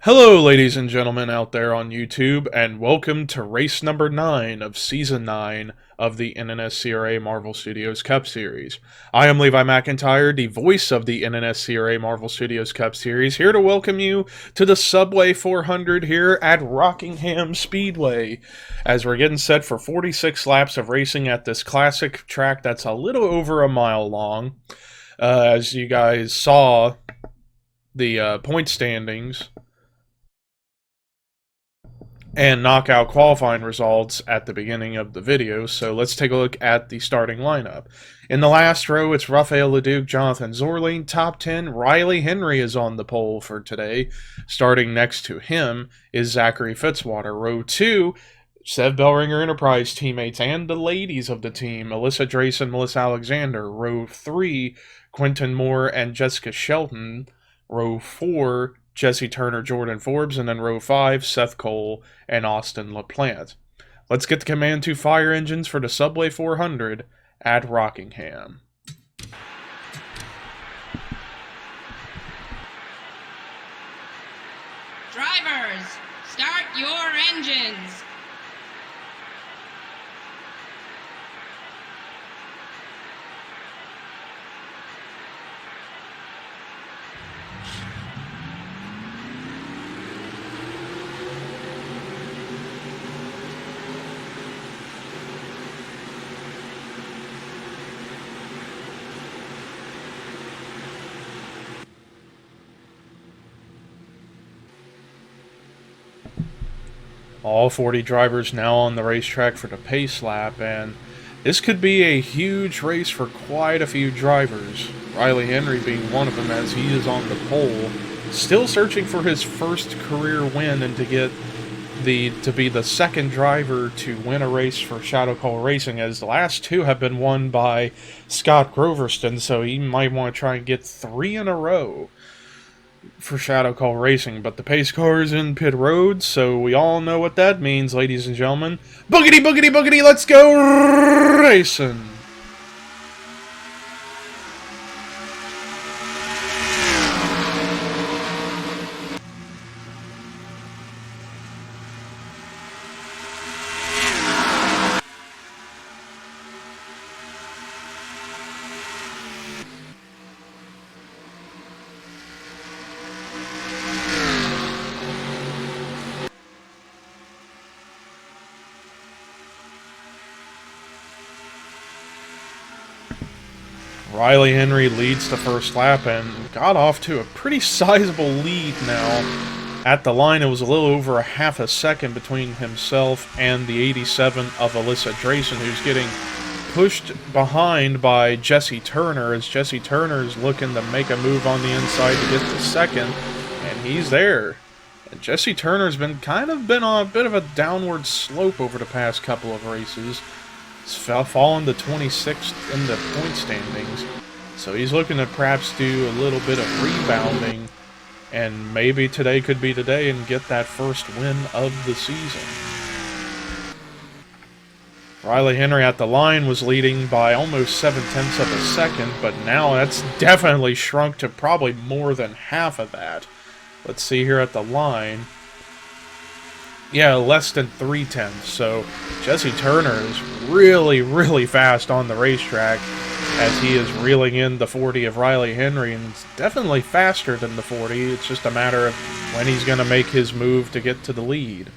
Hello, ladies and gentlemen out there on YouTube, and welcome to race number 9 of Season 9 of the NNSCRA Marvel Studios Cup Series. I am Levi McIntyre, the voice of the NNSCRA Marvel Studios Cup Series, here to welcome you to the Subway 400 here at Rockingham Speedway, as we're getting set for 46 laps of racing at this classic track that's a little over a mile long. As you guys saw, the point standings and knockout qualifying results at the beginning of the video, so let's take a look at the starting lineup. In the last row, it's Raphael Leduc, Jonathan Zorling. Top 10, Riley Henry is on the pole for today. Starting next to him is Zachary Fitzwater. Row 2, Sev Bellringer Enterprise teammates and the ladies of the team, Alyssa Drayson, Melissa Alexander. Row 3, Quentin Moore and Jessica Shelton. Row 4, Jesse Turner, Jordan Forbes, and then row 5, Seth Cole and Austin LaPlante. Let's get the Command 2 fire engines for the Subway 400 at Rockingham. Drivers, start your engines. All 40 drivers now on the racetrack for the pace lap, and this could be a huge race for quite a few drivers. Riley Henry being one of them, as he is on the pole, still searching for his first career win and to be the second driver to win a race for Shadow Call Racing, as the last two have been won by Scott Groverston, so he might want to try and get 3 in a row for Shadow Call Racing. But the pace car is in pit road, so we all know what that means, ladies and gentlemen. Boogity, boogity, boogity, let's go racing! Riley Henry leads the first lap and got off to a pretty sizable lead now. At the line, it was a little over a half a second between himself and the 87 of Alyssa Drayson, who's getting pushed behind by Jesse Turner, as Jesse Turner is looking to make a move on the inside to get to second, and he's there. And Jesse Turner's been on a bit of a downward slope over the past couple of races. He's fallen to 26th in the point standings, so he's looking to perhaps do a little bit of rebounding, and maybe today could be the day and get that first win of the season. Riley Henry at the line was leading by almost 0.7 of a second, but now that's definitely shrunk to probably more than half of that. Let's see here at the line. Yeah, less than 0.3, so Jesse Turner is really fast on the racetrack, as he is reeling in the 40 of Riley Henry, and it's definitely faster than the 40. It's just a matter of when he's going to make his move to get to the lead.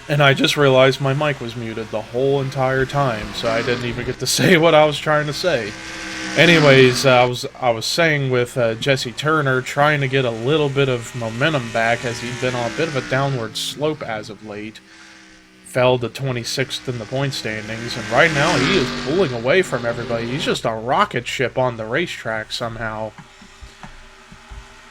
And I just realized my mic was muted the whole entire time, so I didn't even get to say what I was trying to say. Anyways, I was saying with Jesse Turner trying to get a little bit of momentum back as he'd been on a bit of a downward slope as of late. Fell to 26th in the point standings, and right now he is pulling away from everybody. He's just a rocket ship on the racetrack somehow.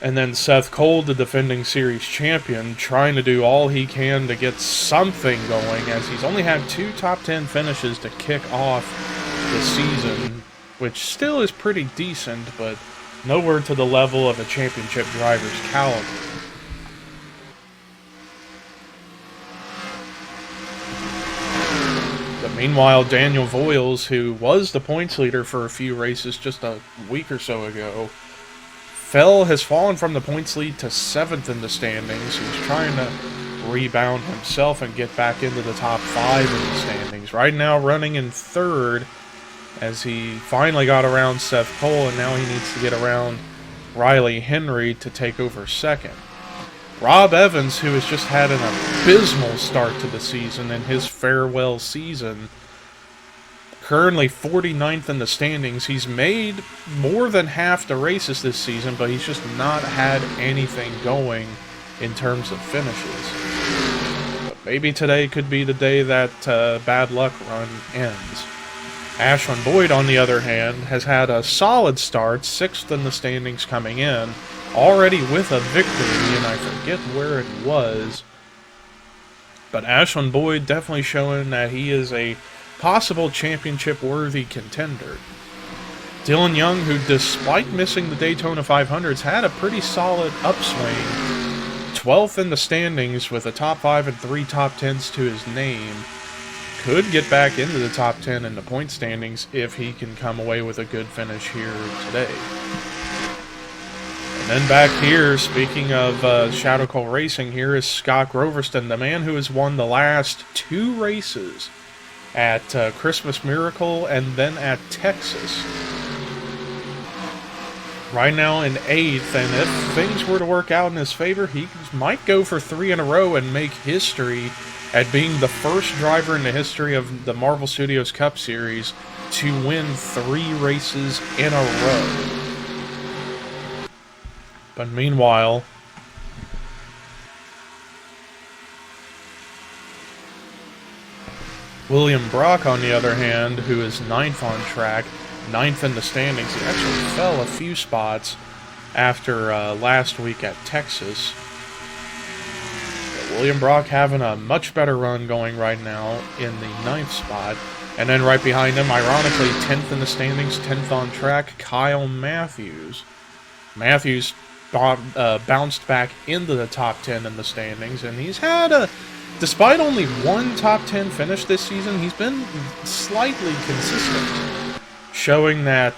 And then Seth Cole, the defending series champion, trying to do all he can to get something going, as he's only had 2 top 10 finishes to kick off the season, which still is pretty decent, but nowhere to the level of a championship driver's caliber. But meanwhile, Daniel Voiles, who was the points leader for a few races just a week or so ago, has fallen from the points lead to 7th in the standings. He's trying to rebound himself and get back into the top 5 in the standings. Right now running in 3rd, as he finally got around Seth Cole, and now he needs to get around Riley Henry to take over 2nd. Rob Evans, who has just had an abysmal start to the season in his farewell season, currently 49th in the standings. He's made more than half the races this season, but he's just not had anything going in terms of finishes. But maybe today could be the day that bad luck run ends. Ashlyn Boyd, on the other hand, has had a solid start, 6th in the standings coming in, already with a victory, and I forget where it was. But Ashlyn Boyd definitely showing that he is a possible championship-worthy contender. Dylan Young, who despite missing the Daytona 500s, had a pretty solid upswing. 12th in the standings with a top 5 and 3 top 10s to his name. Could get back into the top 10 in the point standings if he can come away with a good finish here today. And then back here, speaking of Shadow Cole Racing, here is Scott Groverston, the man who has won the last 2 races at Christmas Miracle and then at Texas. Right now in 8th, and if things were to work out in his favor, he might go for 3 in a row and make history at being the first driver in the history of the Marvel Studios Cup Series to win 3 races in a row. But meanwhile, William Brock, on the other hand, who is 9th on track, 9th in the standings. He actually fell a few spots after last week at Texas. But William Brock having a much better run going right now in the 9th spot. And then right behind him, ironically, 10th in the standings, 10th on track, Kyle Matthews. Matthews bounced back into the top 10 in the standings, and he's had despite only 1 top 10 finish this season, he's been slightly consistent, showing that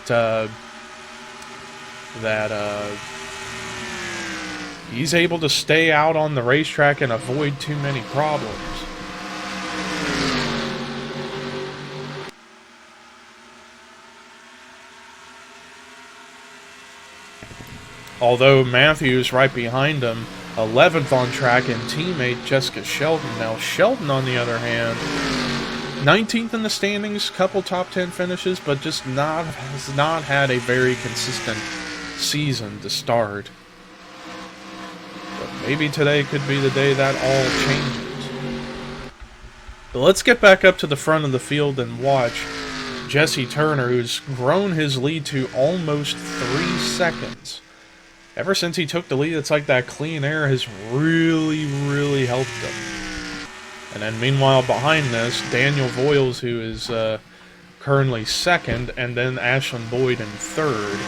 he's able to stay out on the racetrack and avoid too many problems. Although Matthews right behind him, 11th on track, and teammate Jessica Shelton. Now Shelton, on the other hand, 19th in the standings, couple top 10 finishes, but just has not had a very consistent season to start. But maybe today could be the day that all changes. But let's get back up to the front of the field and watch Jesse Turner, who's grown his lead to almost 3 seconds. Ever since he took the lead, it's like that clean air has really, really helped him. And then meanwhile behind this, Daniel Voiles, who is currently 2nd, and then Ashlyn Boyd in 3rd.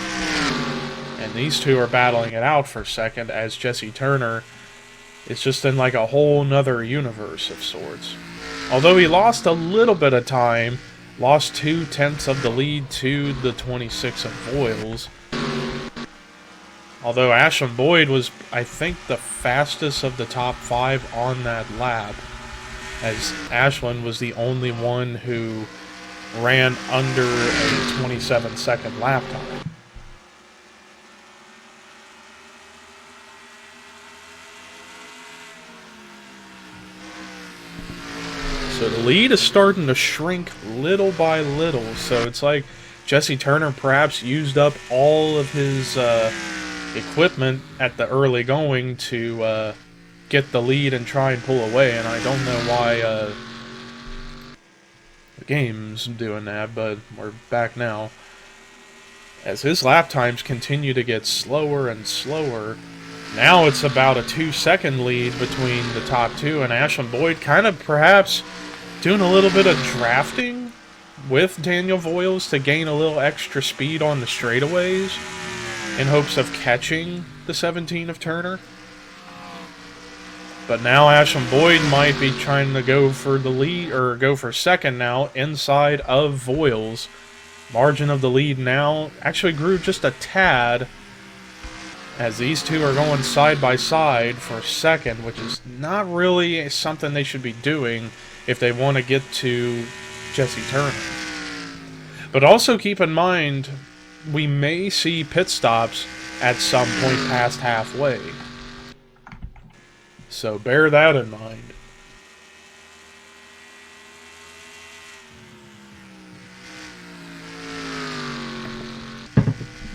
And these two are battling it out for 2nd, as Jesse Turner is just in like a whole nother universe of sorts. Although he lost a little bit of time, lost 2/10 of the lead to the 26 of Voiles. Although Ashlyn Boyd was, I think, the fastest of the top 5 on that lap, as Ashlyn was the only one who ran under a 27-second lap time. lead is starting to shrink little by little. So it's like Jesse Turner perhaps used up all of his equipment at the early going to get the lead and try and pull away. And I don't know why the game's doing that, but we're back now. As his lap times continue to get slower and slower, now it's about a 2-second lead between the top two, and Ashland Boyd kind of perhaps doing a little bit of drafting with Daniel Voiles to gain a little extra speed on the straightaways in hopes of catching the 17 of Turner. But now Ashland Boyd might be trying to go for the lead, or go for second now, inside of Voiles. Margin of the lead now actually grew just a tad, as these two are going side by side for second, which is not really something they should be doing if they want to get to Jesse Turner. But also keep in mind, we may see pit stops at some point past halfway. So bear that in mind.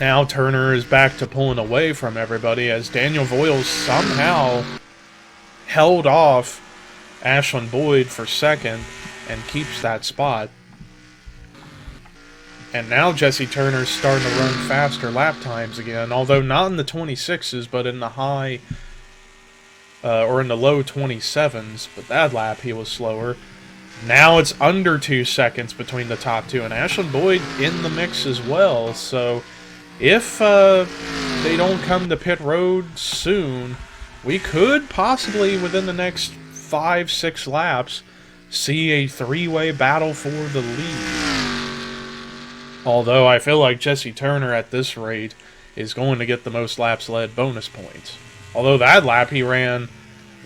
Now Turner is back to pulling away from everybody as Daniel Voiles somehow held off Ashland Boyd for second and keeps that spot. And now Jesse Turner's starting to run faster lap times again, although not in the 26s, but in the high, or in the low 27s. But that lap he was slower. Now it's under 2 seconds between the top two, and Ashland Boyd in the mix as well. So if they don't come to pit road soon, we could possibly, within the next 5-6 laps, see a three-way battle for the lead. Although I feel like Jesse Turner at this rate is going to get the most laps led bonus points. Although that lap he ran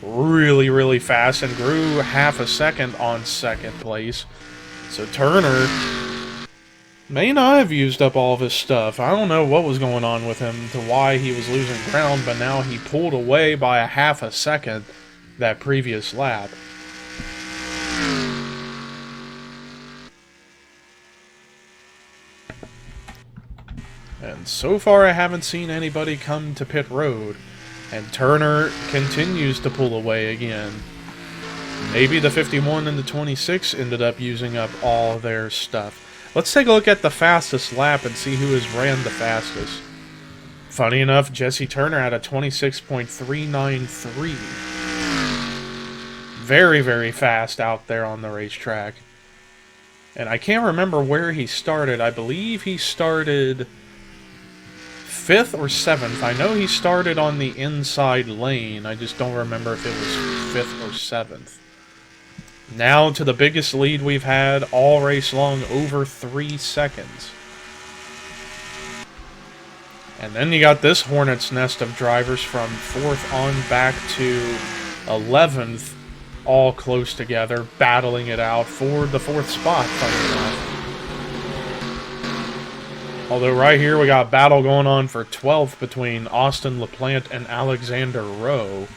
really, really fast and grew half a second on second place. So Turner may not have used up all of his stuff. I don't know what was going on with him to why he was losing ground, but now he pulled away by a half a second that previous lap. And so far I haven't seen anybody come to pit road, and Turner continues to pull away again. Maybe the 51 and the 26 ended up using up all their stuff. Let's take a look at the fastest lap and see who has ran the fastest. Funny enough, Jesse Turner had a 26.393. Very, very fast out there on the racetrack. And I can't remember where he started. I believe he started 5th or 7th. I know he started on the inside lane. I just don't remember if it was 5th or 7th. Now to the biggest lead we've had all race long, over 3 seconds. And then you got this hornet's nest of drivers from 4th on back to 11th, all close together, battling it out for the 4th spot, funny enough. Although right here we got a battle going on for 12th between Austin LaPlante and Alexander Rowe.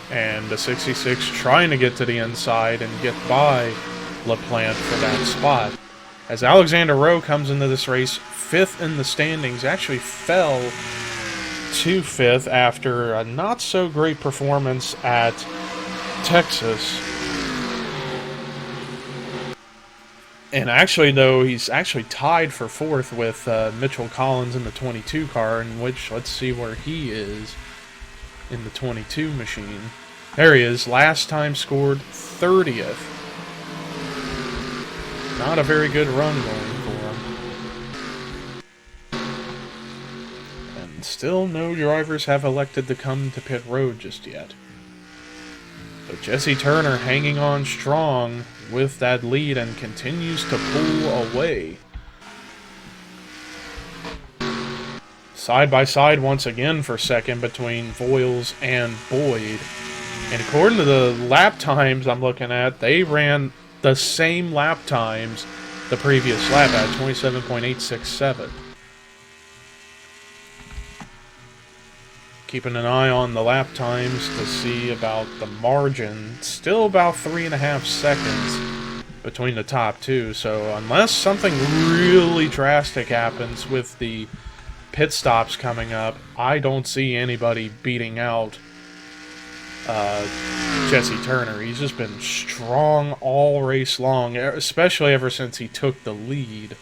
And the 66 trying to get to the inside and get by LaPlante for that spot. As Alexander Rowe comes into this race 5th in the standings, actually fell to 5th after a not so great performance at Texas. And actually, though, he's actually tied for 4th with Mitchell Collins in the 22 car, in which, let's see where he is in the 22 machine. There he is. Last time scored 30th. Not a very good run going for him. And still no drivers have elected to come to pit road just yet. But Jesse Turner hanging on strong with that lead and continues to pull away. Side by side once again for second between Voiles and Boyd. And according to the lap times I'm looking at, they ran the same lap times the previous lap at 27.867. Keeping an eye on the lap times to see about the margin. Still about 3.5 seconds between the top two. So unless something really drastic happens with the pit stops coming up, I don't see anybody beating out Jesse Turner. He's just been strong all race long, especially ever since he took the lead.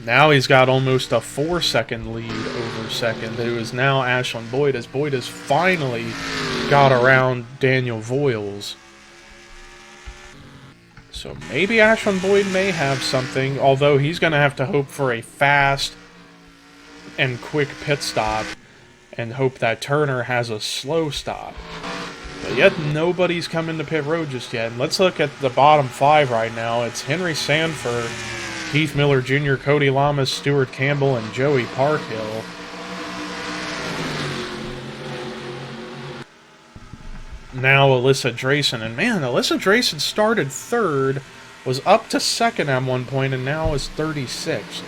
Now he's got almost a 4-second lead over second, who is now Ashlyn Boyd, as Boyd has finally got around Daniel Voiles. So maybe Ashlyn Boyd may have something, although he's going to have to hope for a fast and quick pit stop and hope that Turner has a slow stop. But yet nobody's come into pit road just yet. And let's look at the bottom 5 right now. It's Henry Sanford, Keith Miller Jr., Cody Lamas, Stuart Campbell, and Joey Parkhill. Now Alyssa Drayson. And man, Alyssa Drayson started 3rd, was up to 2nd at one point, and now is 36th.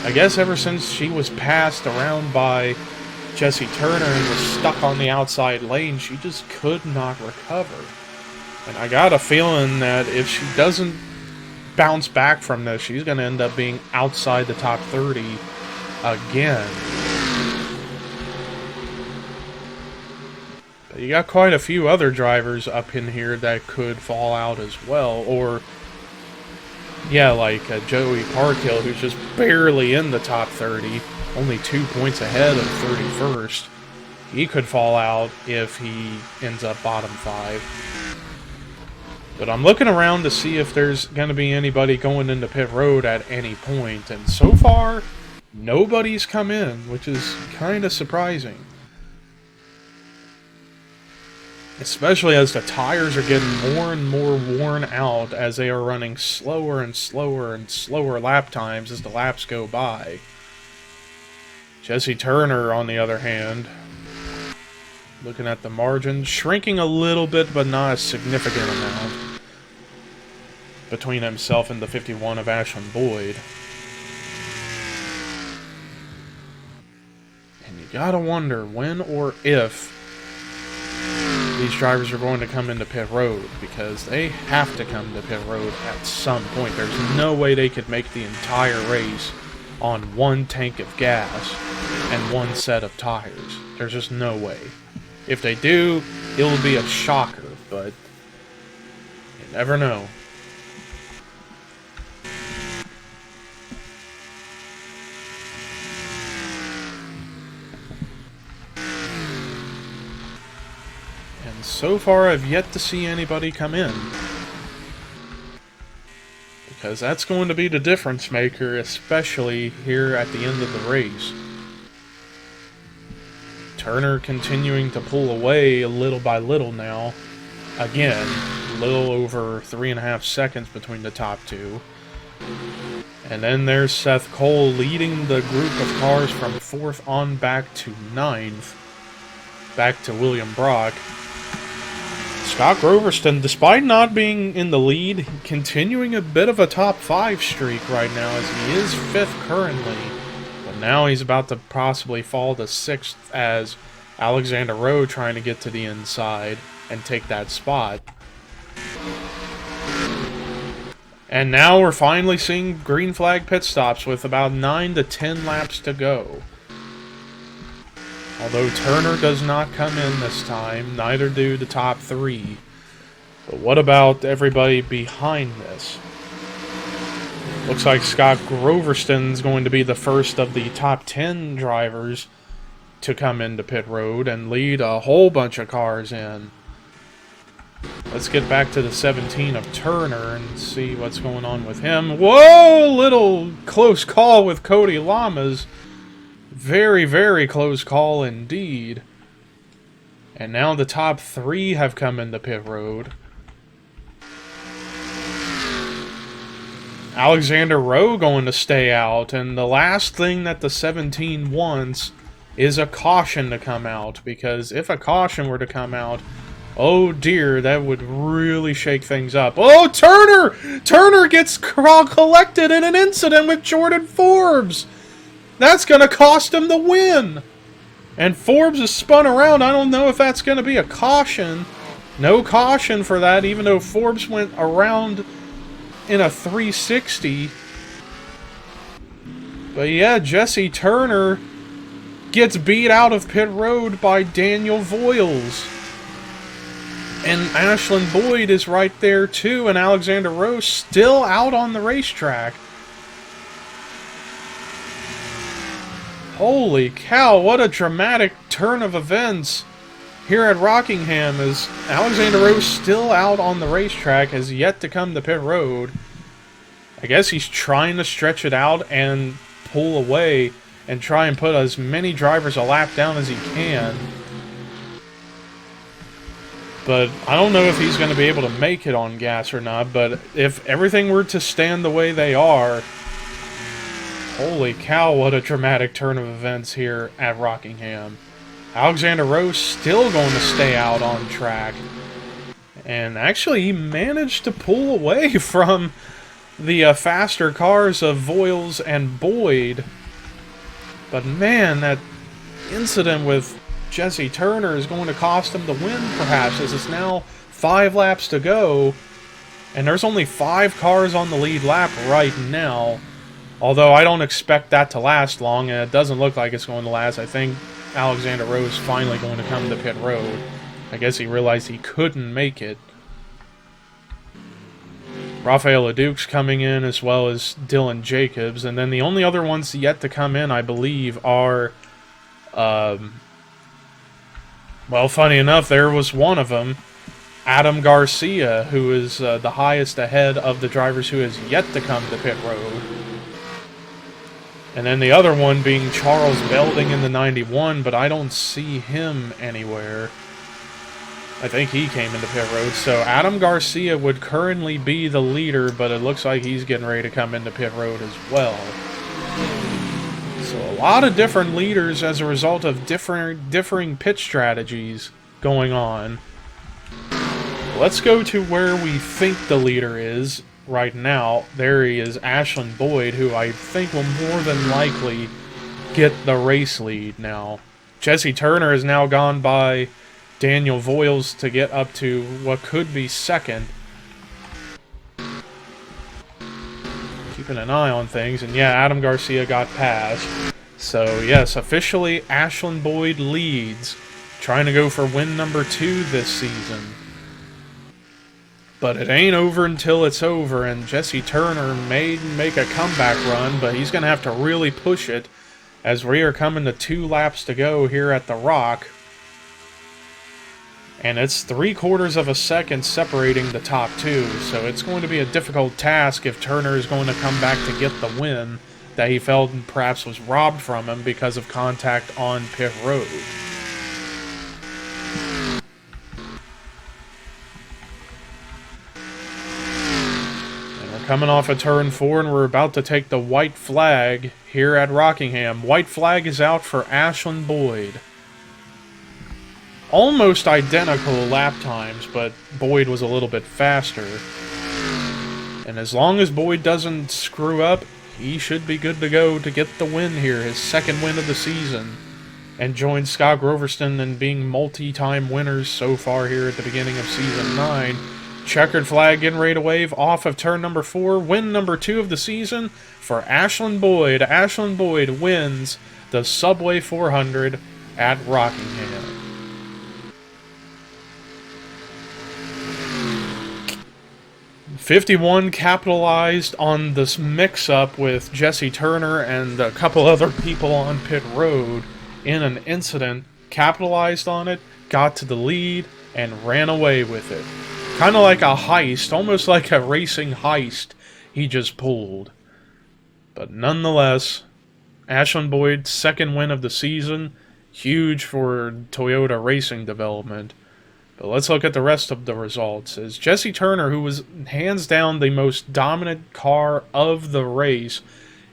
I guess ever since she was passed around by Jesse Turner and was stuck on the outside lane, she just could not recover. And I got a feeling that if she doesn't bounce back from this, she's going to end up being outside the top 30 again. But you got quite a few other drivers up in here that could fall out as well, or yeah, like Joey Parkhill, who's just barely in the top 30, only 2 points ahead of 31st. He could fall out if he ends up bottom 5. But I'm looking around to see if there's going to be anybody going into pit road at any point. And so far, nobody's come in, which is kind of surprising. Especially as the tires are getting more and more worn out as they are running slower and slower and slower lap times as the laps go by. Jesse Turner, on the other hand, looking at the margin, shrinking a little bit, but not a significant amount between himself and the 51 of Ashlyn Boyd. And you gotta wonder when or if these drivers are going to come into pit road, because they have to come to pit road at some point. There's no way they could make the entire race on one tank of gas and one set of tires. There's just no way. If they do, it will be a shocker, but you never know. And so far, I've yet to see anybody come in, because that's going to be the difference maker, especially here at the end of the race. Turner continuing to pull away little by little now. Again, a little over 3.5 seconds between the top two. And then there's Seth Cole leading the group of cars from 4th on back to 9th. Back to William Brock. Scott Groverston, despite not being in the lead, continuing a bit of a top 5 streak right now, as he is 5th currently. But now he's about to possibly fall to 6th as Alexander Rowe trying to get to the inside and take that spot. And now we're finally seeing green flag pit stops with about 9 to 10 laps to go. Although Turner does not come in this time, neither do the top 3. But what about everybody behind this? Looks like Scott Groverston's going to be the first of the top 10 drivers to come into pit road and lead a whole bunch of cars in. Let's get back to the 17 of Turner and see what's going on with him. Whoa! Little close call with Cody Lamas. Very, very close call indeed. And now the top 3 have come into pit road. Alexander Rowe going to stay out, and the last thing that the 17 wants is a caution to come out, because if a caution were to come out, Oh dear, that would really shake things up. Oh, Turner! Turner gets collected in an incident with Jordan Forbes! That's gonna cost him the win! And Forbes is spun around. I don't know if that's gonna be a caution. No caution for that, even though Forbes went around in a 360. But yeah, Jesse Turner gets beat out of pit road by Daniel Voiles. And Ashlyn Boyd is right there too, and Alexander Rose still out on the racetrack. Holy cow, what a dramatic turn of events here at Rockingham, as Alexander Rose still out on the racetrack, has yet to come to pit road. I guess he's trying to stretch it out and pull away and try and put as many drivers a lap down as he can. But I don't know if he's going to be able to make it on gas or not, but if everything were to stand the way they are, holy cow, what a dramatic turn of events here at Rockingham. Alexander Rose still going to stay out on track. And actually, he managed to pull away from the faster cars of Voiles and Boyd. But man, that incident with Jesse Turner is going to cost him the win, perhaps, as it's now 5 laps to go. And there's only 5 cars on the lead lap right now. Although I don't expect that to last long, and it doesn't look like it's going to last. I think Alexander Rose is finally going to come to pit road. I guess he realized he couldn't make it. Rafael Leduc's coming in, as well as Dylan Jacobs. And then the only other ones yet to come in, I believe, are... well, funny enough, there was one of them, Adam Garcia, who is the highest ahead of the drivers who has yet to come to pit road. And then the other one being Charles Belding in the 91, but I don't see him anywhere. I think he came into pit road. So Adam Garcia would currently be the leader, but it looks like he's getting ready to come into pit road as well. So a lot of different leaders as a result of differing pit strategies going on. Let's go to where we think the leader is right now. There he is, Ashlyn Boyd, who I think will more than likely get the race lead now. Jesse Turner has now gone by Daniel Voiles to get up to what could be second. Keeping an eye on things, and yeah, Adam Garcia got passed. So yes, officially Ashlyn Boyd leads, trying to go for win number 2 this season. But it ain't over until it's over, and Jesse Turner may make a comeback run, but he's going to have to really push it, as we are coming to 2 laps to go here at the Rock. And it's 3/4 of a second separating the top 2, so it's going to be a difficult task if Turner is going to come back to get the win that he felt perhaps was robbed from him because of contact on pit road. Coming off of turn 4, and we're about to take the white flag here at Rockingham. White flag is out for Ashlyn Boyd. Almost identical lap times, but Boyd was a little bit faster. And as long as Boyd doesn't screw up, he should be good to go to get the win here, his second win of the season. And join Scott Groverston in being multi-time winners so far here at the beginning of Season 9. Checkered flag getting ready to wave off of turn number 4. Win number 2 of the season for Ashlyn Boyd. Ashlyn Boyd wins the Subway 400 at Rockingham. '51 capitalized on this mix-up with Jesse Turner and a couple other people on pit road in an incident. Capitalized on it, got to the lead, and ran away with it. Kind of like a heist, almost like a racing heist he just pulled. But nonetheless, Ashlyn Boyd's second win of the season, huge for Toyota racing development. But let's look at the rest of the results. As Jesse Turner, who was hands down the most dominant car of the race,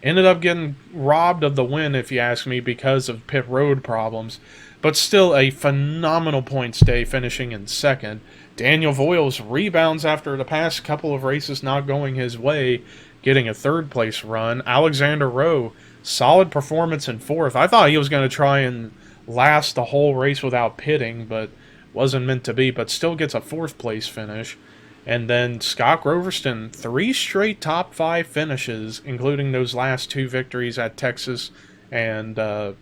ended up getting robbed of the win, if you ask me, because of pit road problems. but still a phenomenal points day, finishing in second. Daniel Voiles rebounds after the past couple of races not going his way, getting a third-place run. Alexander Rowe, solid performance in fourth. I thought he was going to try and last the whole race without pitting, but wasn't meant to be, but still gets a fourth-place finish. And then Scott Groverston, 3 straight top 5 finishes, including those last 2 victories at Texas and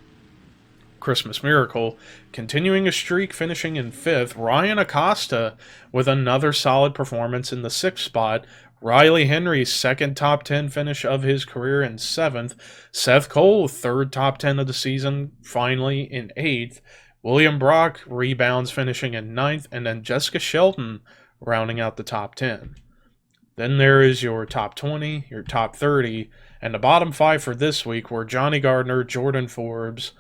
Christmas Miracle, continuing a streak, finishing in 5th. Ryan Acosta with another solid performance in the 6th spot. Riley Henry's 2nd top 10 finish of his career in 7th. Seth Cole, 3rd top 10 of the season, finally in 8th. William Brock rebounds, finishing in 9th. And then Jessica Shelton rounding out the top 10. Then there is your top 20, your top 30, and the bottom 5 for this week were Johnny Gardner, Jordan Forbes,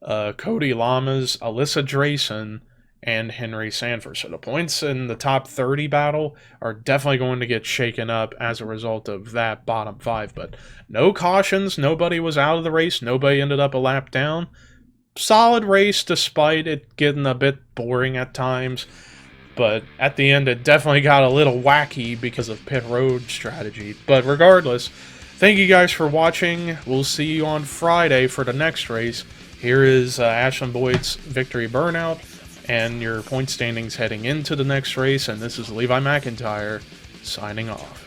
Cody Lamas, Alyssa Drayson, and Henry Sanford. So the points in the top 30 battle are definitely going to get shaken up as a result of that bottom 5. But no cautions, nobody was out of the race, nobody ended up a lap down. Solid race despite it getting a bit boring at times. But at the end, it definitely got a little wacky because of pit road strategy. But regardless, thank you guys for watching. We'll see you on Friday for the next race. Here is Ashlyn Boyd's victory burnout and your point standings heading into the next race. And this is Levi McIntyre signing off.